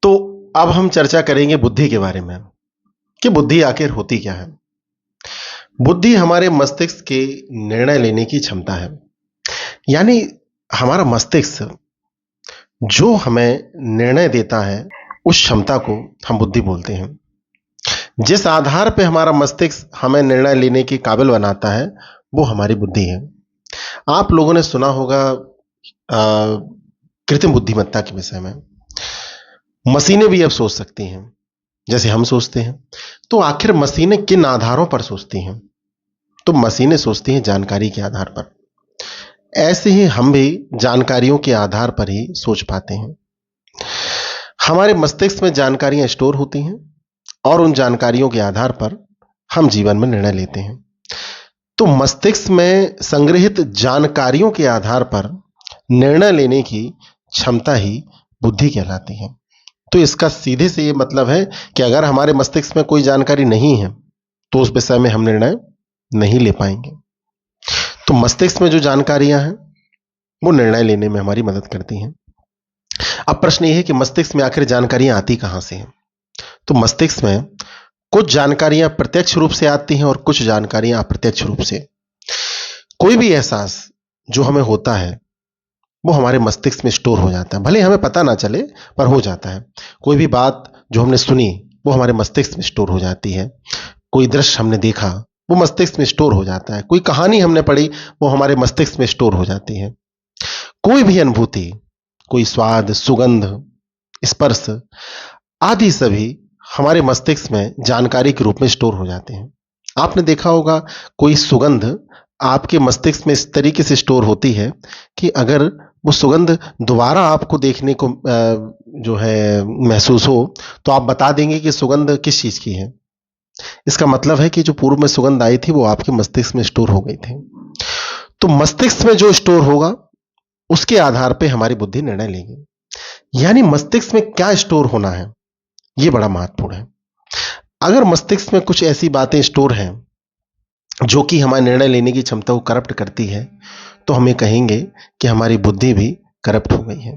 तो अब हम चर्चा करेंगे बुद्धि के बारे में कि बुद्धि आखिर होती क्या है। बुद्धि हमारे मस्तिष्क के निर्णय लेने की क्षमता है। यानी हमारा मस्तिष्क जो हमें निर्णय देता है, उस क्षमता को हम बुद्धि बोलते हैं। जिस आधार पे हमारा मस्तिष्क हमें निर्णय लेने के काबिल बनाता है, वो हमारी बुद्धि है। आप लोगों ने सुना होगा कृत्रिम बुद्धिमत्ता के विषय में। मशीनें भी अब सोच सकती हैं जैसे हम सोचते हैं। तो आखिर मशीनें किन आधारों पर सोचती हैं? तो मशीनें सोचती हैं जानकारी के आधार पर। ऐसे ही हम भी जानकारियों के आधार पर ही सोच पाते हैं। हमारे मस्तिष्क में जानकारियां स्टोर होती हैं और उन जानकारियों के आधार पर हम जीवन में निर्णय लेते हैं। तो मस्तिष्क में संग्रहित जानकारियों के आधार पर निर्णय लेने की क्षमता ही बुद्धि कहलाती है। तो इसका सीधे से ये मतलब है कि अगर हमारे मस्तिष्क में कोई जानकारी नहीं है तो उस विषय में हम निर्णय नहीं ले पाएंगे। तो मस्तिष्क में जो जानकारियां हैं वो निर्णय लेने में हमारी मदद करती हैं। अब प्रश्न ये है कि मस्तिष्क में आखिर जानकारियां आती कहां से हैं? तो मस्तिष्क में कुछ जानकारियां प्रत्यक्ष रूप से आती हैं और कुछ जानकारियां अप्रत्यक्ष रूप से। कोई भी एहसास जो हमें होता है वो हमारे मस्तिष्क में स्टोर हो जाता है, भले हमें पता ना चले पर हो जाता है। कोई भी बात जो हमने सुनी वो हमारे मस्तिष्क में स्टोर हो जाती है। कोई दृश्य हमने देखा वो मस्तिष्क में स्टोर हो जाता है। कोई कहानी हमने पढ़ी वो हमारे मस्तिष्क में स्टोर हो जाती है। कोई भी अनुभूति, कोई स्वाद, सुगंध, स्पर्श आदि सभी हमारे मस्तिष्क में जानकारी के रूप में स्टोर हो जाते हैं। आपने देखा होगा कोई सुगंध आपके मस्तिष्क में इस तरीके से स्टोर होती है कि अगर वो सुगंध दोबारा आपको देखने को जो है महसूस हो तो आप बता देंगे कि सुगंध किस चीज की है। इसका मतलब है कि जो पूर्व में सुगंध आई थी वो आपके मस्तिष्क में स्टोर हो गई थी। तो मस्तिष्क में जो स्टोर होगा उसके आधार पे हमारी बुद्धि निर्णय लेगी। यानी मस्तिष्क में क्या स्टोर होना है ये बड़ा महत्वपूर्ण है। अगर मस्तिष्क में कुछ ऐसी बातें स्टोर हैं जो कि हमारे निर्णय लेने की क्षमता को करप्ट करती है तो हम ये कहेंगे कि हमारी बुद्धि भी करप्ट हो गई है।